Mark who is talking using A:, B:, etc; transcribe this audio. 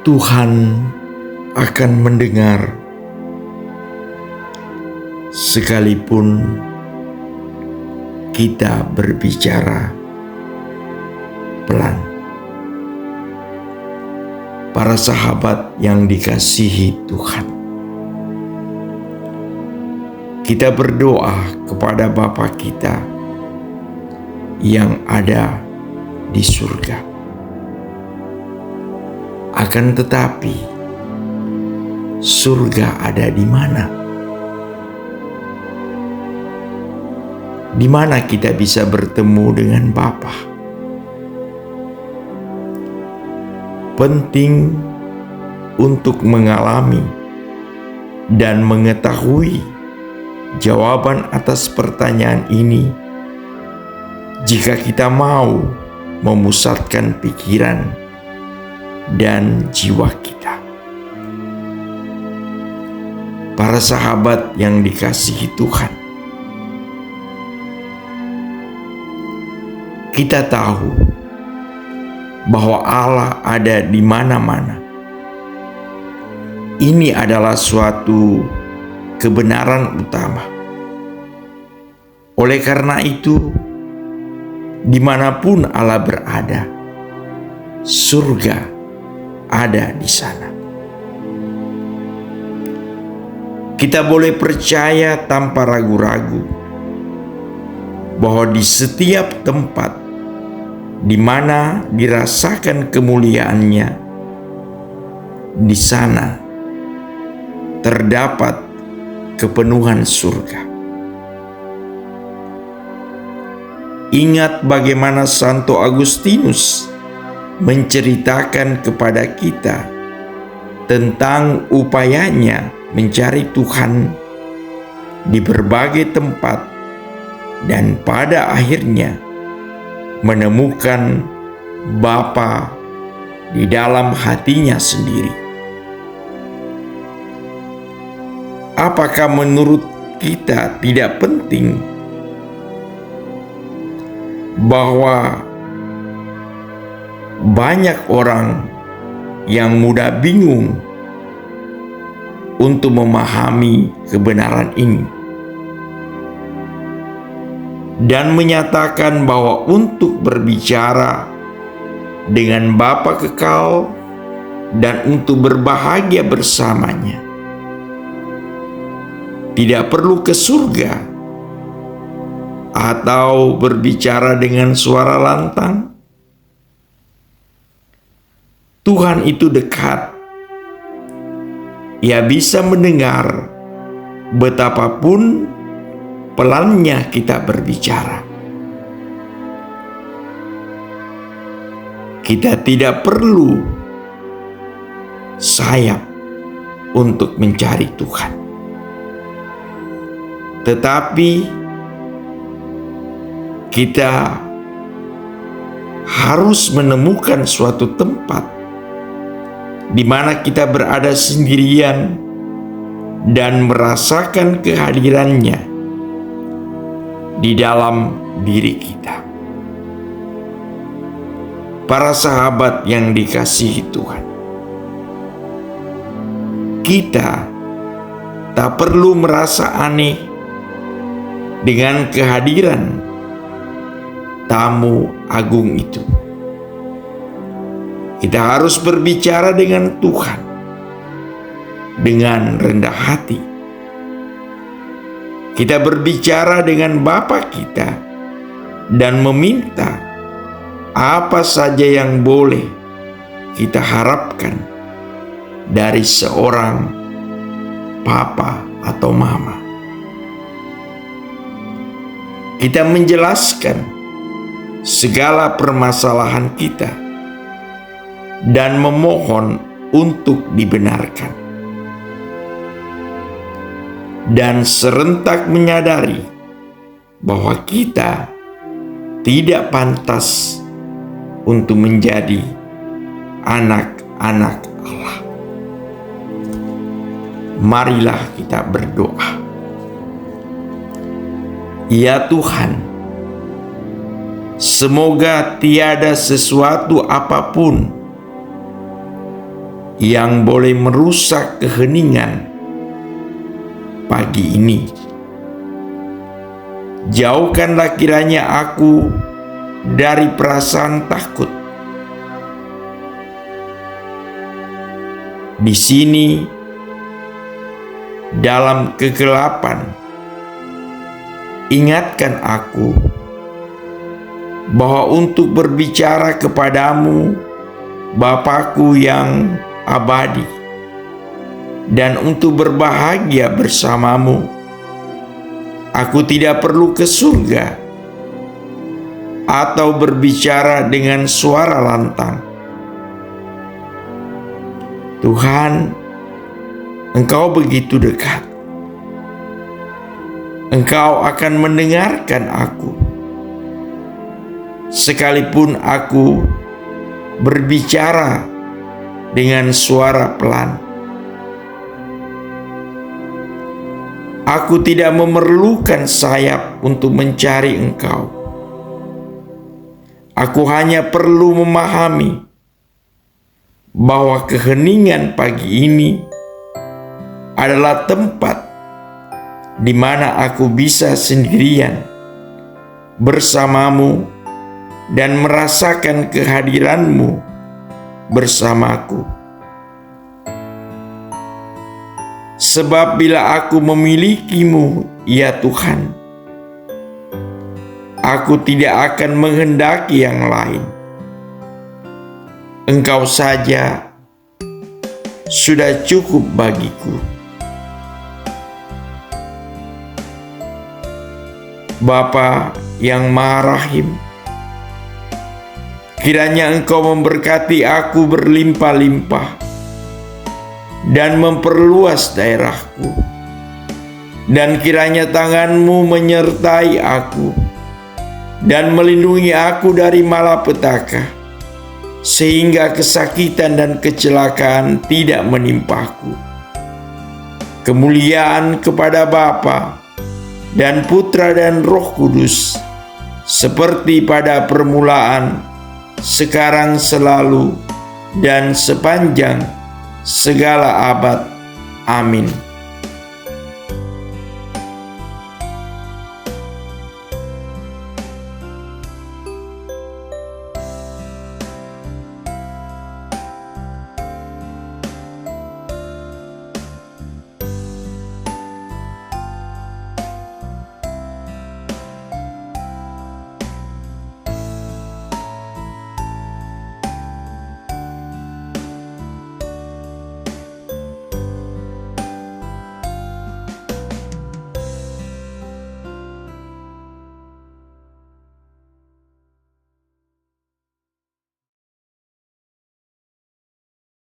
A: Tuhan akan mendengar sekalipun kita berbicara pelan. Para sahabat yang dikasihi Tuhan, kita berdoa kepada Bapa kita yang ada di surga. Akan tetapi, surga ada di mana? Di mana kita bisa bertemu dengan Bapa? Penting untuk mengalami dan mengetahui jawaban atas pertanyaan ini jika kita mau memusatkan pikiran dan jiwa kita. Para sahabat yang dikasihi Tuhan, kita tahu bahwa Allah ada di mana-mana. Ini adalah suatu kebenaran utama. Oleh karena itu, dimanapun Allah berada, surga ada di sana. Kita boleh percaya tanpa ragu-ragu bahwa di setiap tempat di mana dirasakan kemuliaannya, di sana terdapat kepenuhan surga. Ingat bagaimana Santo Agustinus menceritakan kepada kita tentang upayanya mencari Tuhan di berbagai tempat dan pada akhirnya menemukan Bapa di dalam hatinya sendiri. Apakah menurut kita tidak penting bahwa banyak orang yang mudah bingung untuk memahami kebenaran ini dan menyatakan bahwa untuk berbicara dengan Bapa kekal dan untuk berbahagia bersamanya tidak perlu ke surga atau berbicara dengan suara lantang? Tuhan itu dekat. Ia bisa mendengar betapapun pelannya kita berbicara. Kita tidak perlu sayap untuk mencari Tuhan. Tetapi kita harus menemukan suatu tempat di mana kita berada sendirian dan merasakan kehadirannya di dalam diri kita. Para sahabat yang dikasihi Tuhan, kita tak perlu merasa aneh dengan kehadiran tamu agung itu. Kita harus berbicara dengan Tuhan dengan rendah hati. Kita berbicara dengan Bapa kita dan meminta apa saja yang boleh kita harapkan dari seorang papa atau mama. Kita menjelaskan segala permasalahan kita dan memohon untuk dibenarkan, dan serentak menyadari bahwa kita tidak pantas untuk menjadi anak-anak Allah. Marilah kita berdoa. Ya Tuhan, semoga tiada sesuatu apapun yang boleh merusak keheningan pagi ini. Jauhkanlah kiranya aku dari perasaan takut. Di sini, dalam kegelapan, ingatkan aku bahwa untuk berbicara kepadamu, Bapakku yang abadi, dan untuk berbahagia bersamamu, aku tidak perlu ke surga atau berbicara dengan suara lantang. Tuhan, Engkau begitu dekat. Engkau akan mendengarkan aku, sekalipun aku berbicara dengan suara pelan. Aku tidak memerlukan sayap untuk mencari Engkau. Aku hanya perlu memahami bahwa keheningan pagi ini adalah tempat di mana aku bisa sendirian bersamamu dan merasakan kehadiranmu bersamaku. Sebab bila aku memilikimu, ya Tuhan, aku tidak akan menghendaki yang lain. Engkau saja sudah cukup bagiku. Bapa yang Maha Rahim, kiranya Engkau memberkati aku berlimpah-limpah dan memperluas daerahku, dan kiranya tangan-Mu menyertai aku dan melindungi aku dari malapetaka, sehingga kesakitan dan kecelakaan tidak menimpaku. Kemuliaan kepada Bapa dan Putra dan Roh Kudus, seperti pada permulaan, sekarang, selalu, dan sepanjang segala abad. Amin.